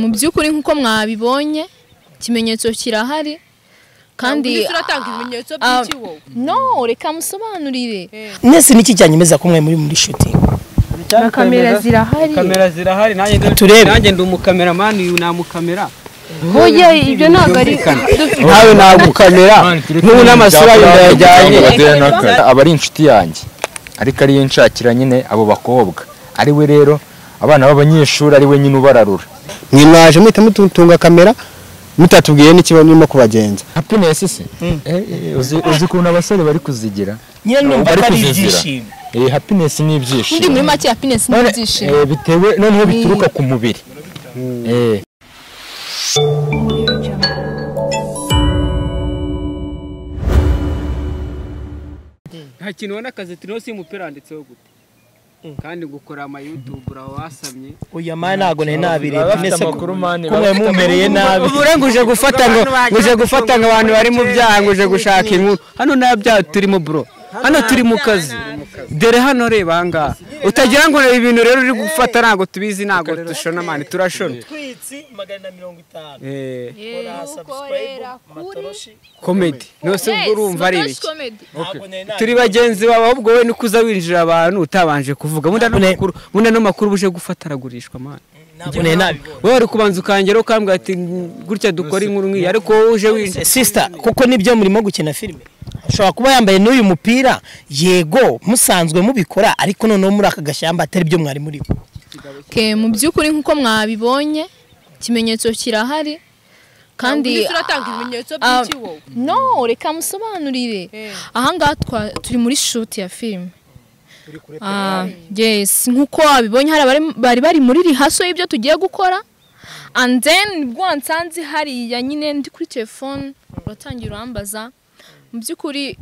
Mu by'ukuri nkuko mwabibonye ikimenyetso kirahari kandi uratanga ibimenyetso by'iki wowe no reka musobanurire nese niki cyanyemeza kumwe muri shooting kamera zirahari nanjye ndi umukameraman uyu namukamera hoye ibyo ntago ari nawe nagukamera n'ubu n'amasura yajyanye abari inshuti yanjye ariko ari yenshakira nyine abo bakobwa ari we rero abana b'abanyeshuri ari we nyine ubararura mwimwaje muhita mutunga kamera mutatubwiye n'ikiba nimo kubagenza happiness se uzi kuntu abasore bari kuzigira nyine numva ari ibyishimo happiness ni ibyishimo ndi muri make happiness ni ibyishimo bitewe noneho bituruka ku mubiri nta kintu ubona akazi tinosi umupira wanditseho gute kandi gukora ama YouTube wasamye uya mana ntago nabireba nese makuru mane kumwe mumereye nabi urenguje gufata ngo abantu bari mu byaha nguje gushaka inkuru hano nabya turimo bro hano turi mu kazi dere hano reba hanga utagira ngo ibintu rero uri gufata ntago tubizi ntago dushona mane turashona twitsi 150 ora subscribe matoroshi comedy nose urumva ari iki turi bagenzi baba ahubwo we nikuza winjira abantu utabanje kuvuga bunda no makuru buje gufata aragurishwa mane nabone nabi wowe uri kubanza ukangera ukambwa ati gutya dukora inkuru nk'iyi ariko uje winjira sister kuko nibyo murimo gukina filime ushobora kuba yambaye n'uyu mupira yego musanzwe mubikora ariko noneho muri aka gashyamba atari byo mwari muri mu by'ukuri nkuko mwabibonye ikimenyetso kirahari kandi uratanga ibimenyetso by'iki wowe no reka musobanurire ahangaha turi muri shoot ya film yes nkuko wabibonye hari bari muri rehearsal y'ibyo tugiye gukora and then bwansanze hari ya nyine ndi kuri telefone uratangira urambaza mu by'ukuri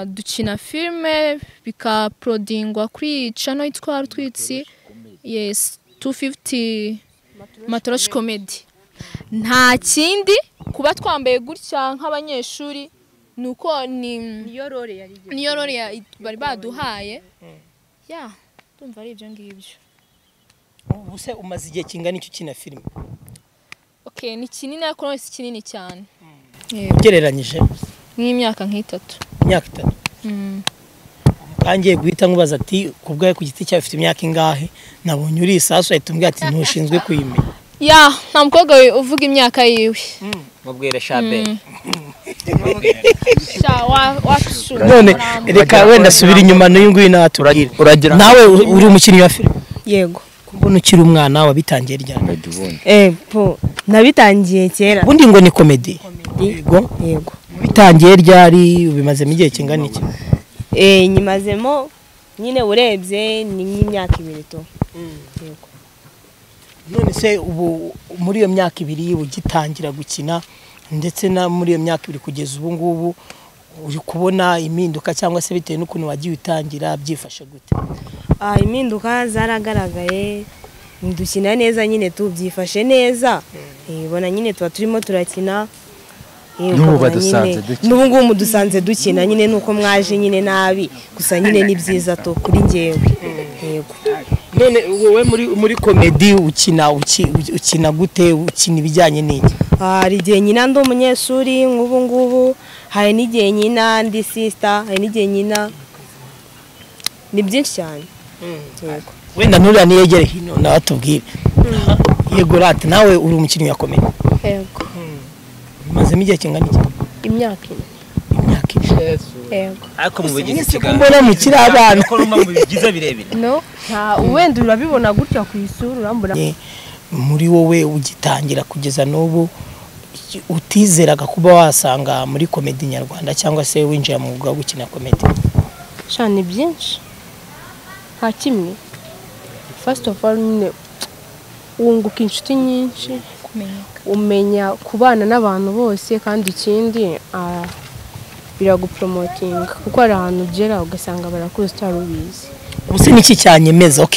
dukina filme bikaprodingwa kuri channel yitwa Rutwitsi yes 250 matoroshi comedy nta kindi kuba twambaye gutya nk'abanyeshuri nuko niyo role bari baduhaye ya ndumva ari ibyo ngibyo ubuse umaze igihe kingana icyo kina filime ni kinini ariko no si kinini cyane ugereranyije nk'imyaka nk'itatu imyaka 3 kangiye guhita nkubaza ati kubwaye ku giti cyawe ufite imyaka ingahe nabonye uri isaso ahita umbwira ati ntushinzwe kuyimenya ya nta mukobwa ufvuga imyaka yiwe mubwire shabe none reka wenda subira inyuma n'uyu nguyu natubwira nawe uri umukinnyi wa filime yego kubona ukiri umwana wabitangiye ryari nabitangiye kera ubundi ngo ni comedy yego bitangiye ryari ubimazemo igihe kingana iki nyimazemo nyine urebye ni nk'imyaka 2 to yego none se ubu muri iyo myaka 2 ugitangira gukina ndetse na muri iyo myaka 2 kugeza ubu ngubu uri kubona impinduka cyangwa se bitewe n'ukuntu wagiye utangira byifashe gute impinduka zaragaragaye ndukina neza nyine tubyifashe neza ibona nyine tuba turimo turakina n'ubu ngubu mudusanze dukina nyine nuko mwaje nyine nabi gusa nyine ni byiza to kuri njyewe yego none wowe muri comedy ukina gute ukina ibijyanye n'iki hari igihe nyina ndi umunyeshuri nk'ubu ngubu hari n'igihe nyina ndi sister hari n'igihe nyina ni byinshi cyane yego wenda ntura niyegere hino nawe tubwire yego rati nawe uri umukinnyi wa comedy yego mazemo igihe kingana iki imyaka 4 yego ariko mu bigize kigambona mu kiri abana ko ruma mu bigize birebire no nta wenda urabibona gutya ku isura urambura muri wowe ugitangira kugeza n'ubu utizeraga kuba wasanga muri comedy nyarwanda cyangwa se winjira mu mwuga wo gukina comedy cyane byinshi nta kimwe first of all wunguka inshuti nyinshi umenya kubana n'abantu bose kandi ikindi biragupromotinga kuko ari ahantu ugera ugasanga barakuzi utarubizi ubuse niki cyanyemeza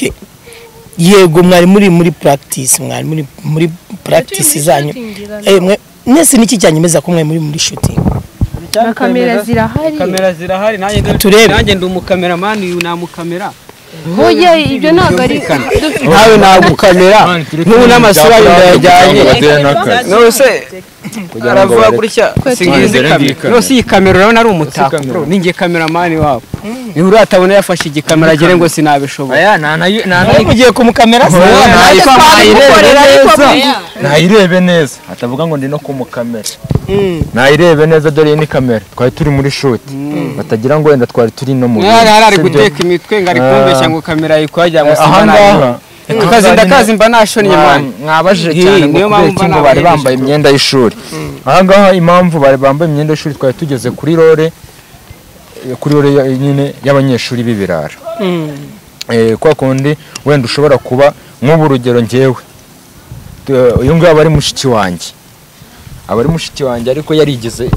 yego mwari muri practice mwari muri practice zanyu nese niki cyanyemeza ko mwari muri shooting kamera zirahari nanjye ndi umukameraman uyu namukamera Oya ibyo ntabwo ari nawe nagukamera n'ubu n'amasura yajyanye nose aravuga gutya singize kamera nose iyi kamera urabona ari umutako bro ningiye kameramani wabo niba uratabona yafashe igikamera agire ngo sinabishobora aya ugiye kumukamera nayirebe neza atavuga ngo ndi no kumukamera nayirebe neza dore ni kamera twari turi muri shoot batagira ngo wenda twari turi no mu ari guteka imitwe ngo ari kumbeshya ngo kamera yikwajya ngo simba akazi mba nashonnye mwana mwabaje cyane niyo mpamvu ngo bari bambaye imyenda y'ishuri ahangaha impamvu bari bambaye imyenda y'ishuri twari tugeze kuri rore nyine y'abanyeshuri b'ibirara kwa kundi wenda ushobora kuba nk'ubu urugero ngewe uyu nguyu aba ari mushiki wanjye ariko yarigize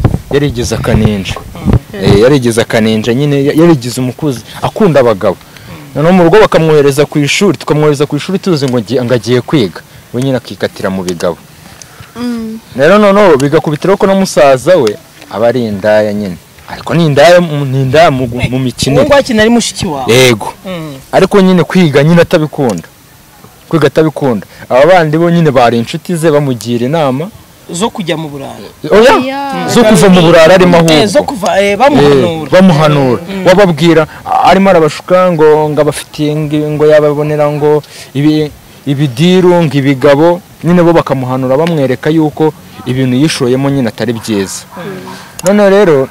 akaninja nyine yarigize umukuzi akunda abagabo noneho mu rugo bakamwohereza ku ishuri tuzi ngo agiye kwiga we nyine akikatira mu bigabo rero noneho bigakubitiraho ko na musaza we aba ari indaya nyine ariko ni indaya mu mikino ngo akina ari mushiki wawe yego ariko nyine kwiga nyine atabikunda aba bandi bo nyine bari inshuti ze bamugira inama zo kujya mu burara zo kuva mu burara arimo ahubwo zo kuva bamuhanura wababwira arimo arabashuka ngo abafitiye ngo yababonera ngo ibidiru ngo ibigabo nyine bo bakamuhanura bamwereka yuko ibintu yishoyemo nyine atari byiza none rero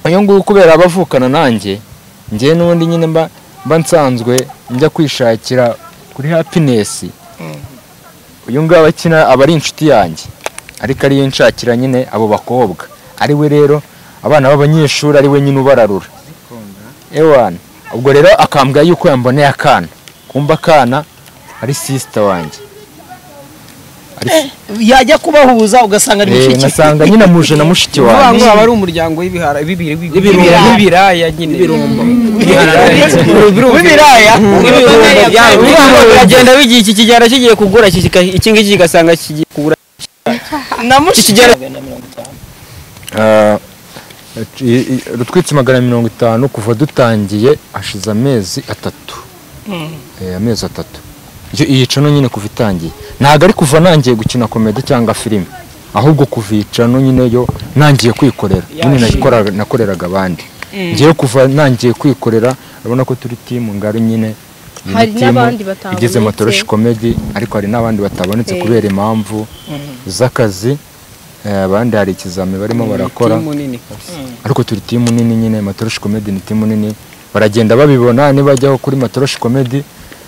uyu nguyu kubera abavukana nanjye njye n'ubundi nyine mba nsanzwe njya kwishakira kuri happiness uyu nguyu abakina aba ari inshuti yanjye ariko ariyo nshakira nyine abo bakobwa ari we rero abana b'abanyeshuri ari we nyine ubararura ewana ubwo rero akambwira yuko yamboneye akana kumva akana ari sister wanjye yajya kubahuza ugasanga ari mushiki ngasanga nyine muje na mushiki wanjye aba ari umuryango w'ibiraya nyine w'ibiraya biragenda bigiye iki kigera kigiye kugura iki ngiki kigasanga kigiye kugura na mushiki rutwitse 150 kuva dutangiye ashize amezi 3 iyi cano nyine kuva itangiye ntabwo ari kuva nangiye gukina komedi cyangwa filime ahubwo kuva iyi cano nyine yo nangiye kwikorera nyine nakoreraga abandi ngiye kuva nangiye kwikorera urabona ko turi timu ngari nyine hari n'abandi batabonetse igeze Matoroshi Comedy ariko hari n'abandi batabonetse kubera impamvu z'akazi abandi hari ikizami barimo barakora ariko turi timu nini nyine Matoroshi Comedy ni timu nini baragenda babibona nibajyaho kuri Matoroshi Comedy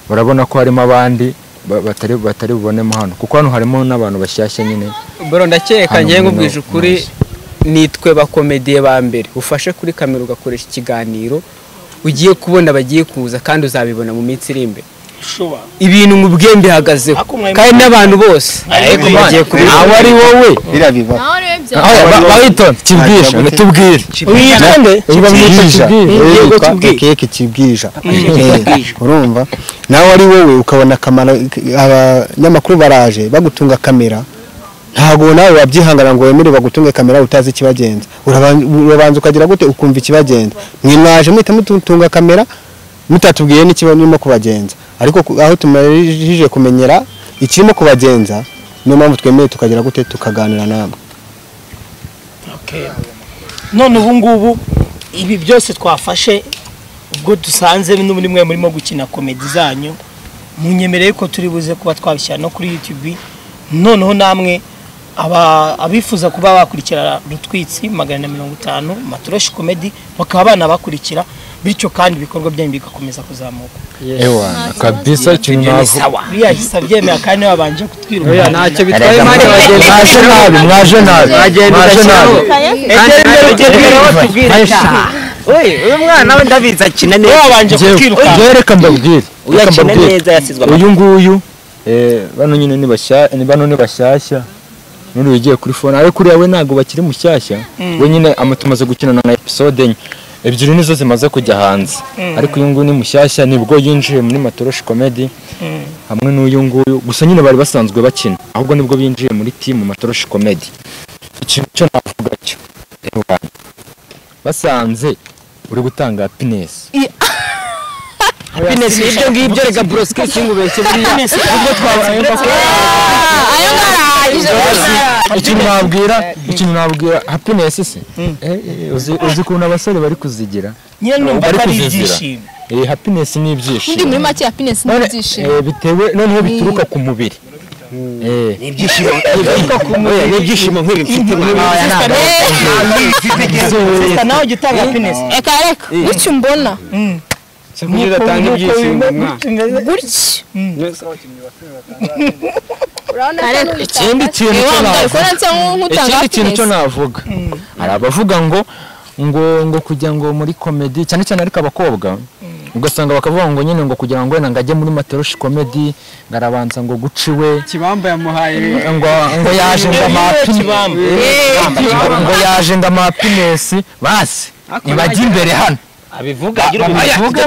barabona ko harimo abandi batari bubonemo hano kuko hano harimo n'abantu bashyashya nyine bro ndakeka ngiye ngubwije ukuri nitwe bakomediye ba mbere ufashe kuri kamera ugakoresha ikiganiro ugiye kubona bagiye kuza kandi uzabibona mu minsi iri imbere ibintu mu bwembe hagazeho kandi n'abantu bose ariko bagiye kubona aho ari wowe birabiba bahitonde kibwisha nitubwire witonde keke kibwisha urumva nawe ari wowe ukabona akamaro abanyamakuru baraje bagutunga kamera ntago nawe wabyihangana ngo wemere bagutunge kamera utazi ikibagenza urabanza ukagira gute ukumva ikibagenza mwaje muhita mutunga kamera mutatubwiye n'ikibonimo kubagenza ariko aho tumarije kumenyera ikirimo kubagenza niyo mpamvu twemeye tukagira gute tukaganira namwe none ubu ngubu ibi byose twafashe ubwo dusanze n'ubundi mwe murimo gukina komedi zanyu munyemereye ko turi buze kuba twabishyira no kuri YouTube noneho namwe abifuza kuba bakurikira Rutwitsi 150 Matoroshi Comedy bakaba bana bakurikira bityo kandi ibikorwa byanyu bigakomeza kuzamuka ewa kabisa ikintu navuga biya hisabyemera kandi babanje kutwiruka oya ntacyo bitwaye mane mwaje nabi uyu mwana we ndabizi akina neza babanje kutwiruka reka mbabwire uyakina neza yasizwe uyu nguyu bano nyine ni bashyashya nuri ugiye kuri phone ariko kuri yawe ntago bakiri mushyashya we nyine tumaze gukinana na episode enye ebyiri nizo zimaze kujya hanze ariko uyu nguyu ni mushyashya nibwo yinjiye muri Matoroshi Comedy hamwe n'uyu nguyu gusa nyine bari basanzwe bakina ahubwo nibwo binjiye muri team Matoroshi Comedy ikintu cyo navuga cyo basanze uri gutanga happiness happiness ibyo ngibyo rega broski singubeshye buriya ubwo twabaye ayo ngarayije ikintu nabwira happiness se uzi kuntu abasore bari kuzigira nyine numva ari ibyishimo happiness ni ibyishimo ndi muri make happiness ni ibyishimo bitewe noneho bituruka ku mubiri ibyishimo n'ibyishimo nk'ibi mfite nawe ujya utanga happiness reka gutyo mbona muri datanga ibyishimo ikindi kintu cyo navuga hari abavuga ngo kujya ngo muri comedy cyane cyane ariko abakobwa ugasanga bakavuga ngo nyine ngo kugira ngo wenda ngajye muri Matoroshi comedy ngarabanza ngo guciwe kibamba yamuhaye ngo yaje ngo yaje happiness basi nibajya imbere hano abivuga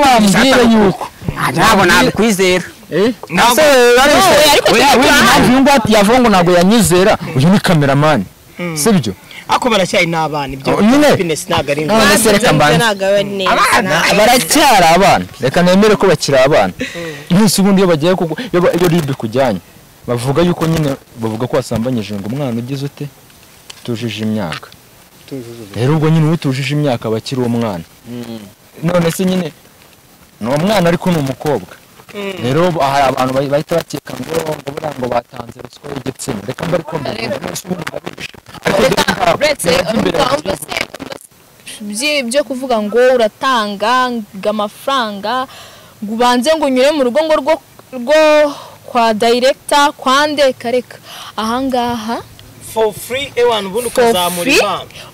bambwire yuko ntabwo nakwizera nase yavuga ngo ntabwo yanyizera uyu ni cameraman sibyo ako baracyari n'abana ibyo happiness ntago ari baracyari abana reka nemere ko bakiri abana nk'isi ubundi iyo bagiye iyo ribe kujyanye bavuga yuko nyine bavuga ko wasambanyije ngo umwana ugize ute tujije imyaka rero ubwo nyine utujije imyaka bakiri uwo mwana none se nyine ni umwana ariko ni umukobwa rero hari abantu bahita bakeka ngo buriya ngo batanze ruswa y'igitsina reka mba ariko byo kuvuga ngo uratanga amafaranga ngo ubanze ngo unyure mu rugo ngo rwo kwa director kwande kareka ahangaha for free ubundi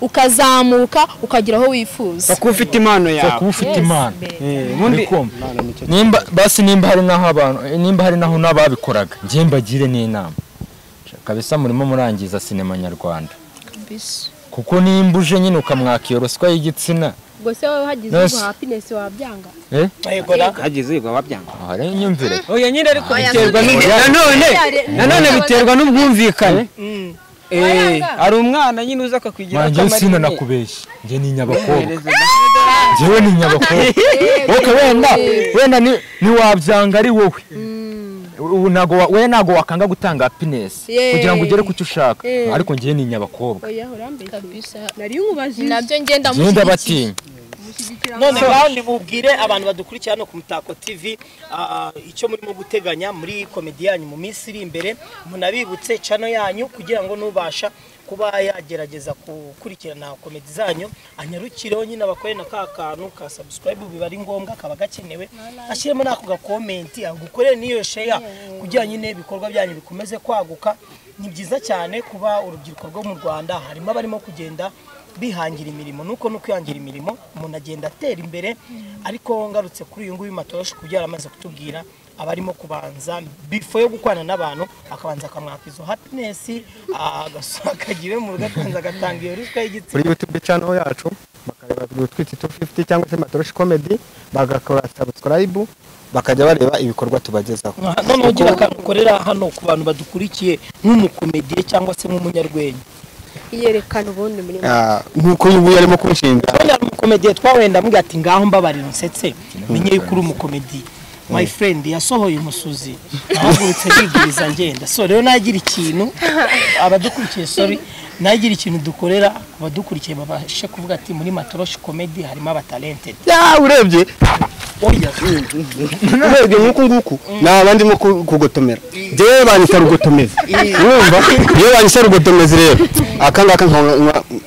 ukazamuka ukagira aho wifuza kuko ufite impano yawe kuko ufite impano nimba hari naho n'ababikoraga njye mbagire n'inama kabisa murimo murangiza sinema nyarwanda kuko nimba uje nyine ukamwaka iyo ruswa y'igitsina Gose wowe hagize ngo happiness wabyanga. Hagize ngo wabyanga. Ahare nyumvire. Oya nyine ariko biterwa nanone biterwa n'ubwumvikane. Ari umwana nyine uza akakwigira akamari. Manje sina nakubeshya. Nje ni nyabakobwa. Jewe ni nyabakobwa. Okay wenda ni wabyanga ari wowe. Nago wakanga gutanga happiness kugira ngo ugere ku cyo ushaka ariko ngiye ni nyabakobwa. Oya urambe kabisa. Nari nkubajije. Nabyo ngenda mushyigikira. None kandi mubwire abantu badukurikira no ku Mutako TV icyo murimo guteganya muri komedi yanyu mu minsi iri imbere munabibutse channel yanyu kugira ngo nubasha kuba yagerageza gukurikirana komedi zanyu anyarukireho nyine abakorera kakantu ka subscribe bibari ngombwa kaba gakenewe ashyiremo nako ga comment agukorere niyo share kugira nyine ibikorwa byanyu bikomeze kwaguka. Ni byiza cyane kuba urubyiruko rwo mu Rwanda harimo barimo kugenda bihangira imirimo nuko kwihangira imirimo umuntu agenda atera imbere ariko ngarutse kuri uyu nguyu Matoroshi kubyara amaze kutubwira abarimo kubanza before yo gukwana n'abantu akabanza akamwaka izo happiness akagiwe mu rugo akabanza agatanga iyo ruswa y'igitsina kuri YouTube channel yacu bakareba twitse 250 cyangwa se Matoroshi comedy bagakora subscribe bakajya bareba ibikorwa tubagezaho. None ugira akankorera hano ku bantu badukurikiye nk'umukomediye cyangwa se nk'umunyarwenya yerekana ubundi muri nkuko yubu yarimo kunshinga banya umukomediye twawenda mbwa ati ngaho mbabarira nsetse menye yuko uri umukomediye my friend yasohoye umusuzi ahagurutse bigiriza ngenda so rero nagira ikintu abadukurikiye sorry nagira ikintu dukorera abadukurikiye babashe kuvuga ati muri Matoroshi comedy harimo aba talented urebye oya urebye nguku nabandi mo kugotomera je banyita rugotomeza urumva iyo banyita rugotomeza rero akangaka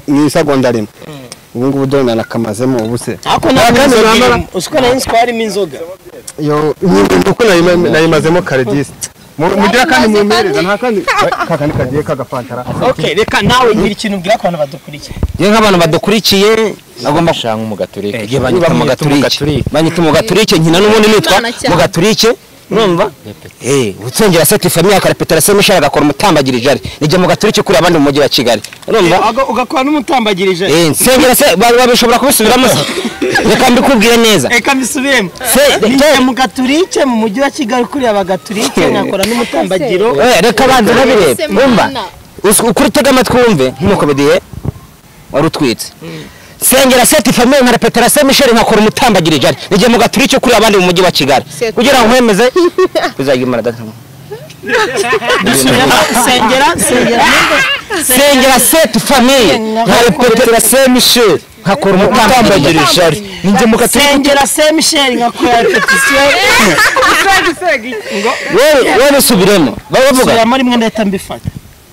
ni secondary ubu ngubu dona nakamazemo ubuse ako nakandi usuko na inspire minzoga yo nuko nayimazemo cardist mugira kandi mumereza nta kandi kakandi kagiye kagafantara. Okay reka nawe ngira ikintu ubwira ko abantu badukurikiye je nk'abantu badukurikiye agomba shanga umugaturike banyita umugaturike nkina n'ubundi nitwa mugaturike urumva utsengera seti famille akarepetera se mishara gakora umutambagirije ari nije mugaturike kuri abandi mu mujyi wa Kigali urumva ugakora n'umutambagirije nsengera se babishobora kubisubiramo reka mbikubwire neza reka mbisubiremo se mugaturike mu mujyi wa Kigali kuri abagaturike nakora n'umutambagiro reka banze nabirebe urumva ukuri tega amatwi wumve nk'umukomediye warutwitse sengera seti famille nka repetera se Michel nkakora umutambagirije ari nige mu gaturi cyo kuri abandi mu mujyi wa Kigali kugira ngo nkwemeze bizagimara data sengera seti famille nka repetera se Michel nkakora umutambagirije ari nige mu gaturi sengera se Michel nkakora repetition wewe subiremo bavuga ya muri mwe ndahita mbifata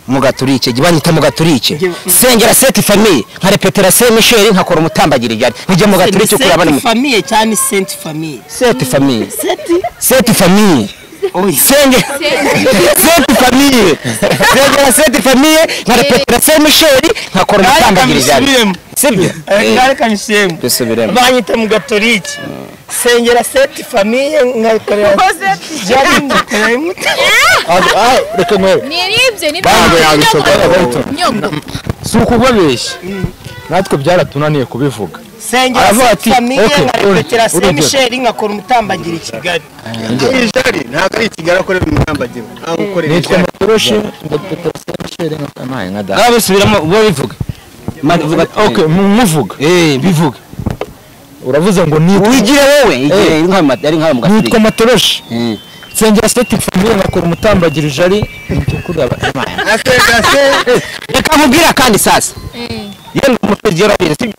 mugaturike gibanyita mugaturike sengera seti famille nka repetera se Michel nkakora umutambagirije ari nige mu gaturike kuri abandi famille cyane senti famille seti famille seti famille sengera seti famille sengera seti famille nka repetera se Michel nkakora umutambagirije ari sibyo ngareka nishemu bisubiremo banyita mugaturike sengera seti famille nkakora reka mwe niribye Bango yabishobora nyongo si ukubabeshya natwe byaratunaniye kubivuga sengera Aravuga seti ati, famille okay, nkarepetera se urugero. Michel nkakora umutambagiri i Kigali Ijari ntabwo ari Kigali akorera umutambagiro akorera nitwa Matoroshi ngo Peter Michel nkamaye nka da bisubiramo bo bivuga mavuga okay muvuga bivuga uravuze ngo nitwa wigire wowe igire ari nka mugaturike nitwa Matoroshi sengera seti famille nkakora umutambagirije ari nicyo kuri abandi reka mubwira kandi sasa yenda umukozi yarabire sibyo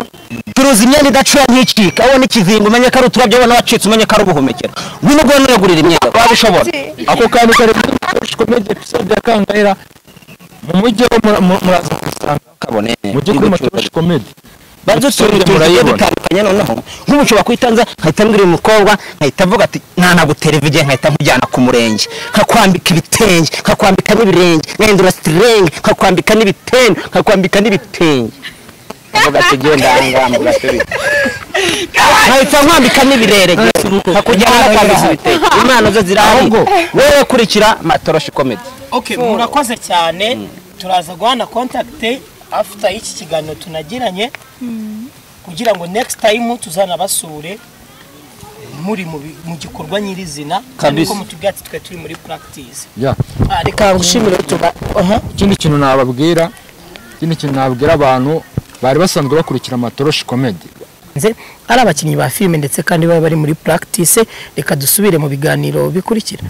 turuzi imyenda idacura nk'icika wowe n'ikizingo umenye ko ari uturabyo abana wacitse umenye ko ari ubuhumekero ngwino ubwo nuragurira imyenda wabishobora ako kantu kare komedi episode ya Kangaira mu mujyi wo muraza kusanga kabone mujyi kuri Matoroshi komedi baduturire bitandukanye noneho nk'umuco bakwitanza nkahita mbwira uyu mukobwa nkahita avuga ati ntanagutera ivige nkahita nkujyana ku murenge nkakwambika ibitenge nkakwambika n'ibirenge nkahindura stirenge nkakwambika n'ibitenge nkakwambika n'ibitenge avuga ati genda ahangaha mu gaturire nkahita nkwambika n'ibirere nkakujyana no kwambika ibitenge impano zo zirahari wowe kurikira Matoroshi komedi okay murakoze cyane turaza guhana contact after iki kiganiro tunagiranye kugira ngo next time tuzanabasure muri mu gikorwa nyirizina kandi ko mutubwatsi twe turi muri practice reka ngushimire tuba ikindi kintu nababwira abantu bari basanzwe bakurikira Matoroshi komedi ari abakinnyi ba filime ndetse kandi bari muri practice reka dusubire mu biganiro bikurikira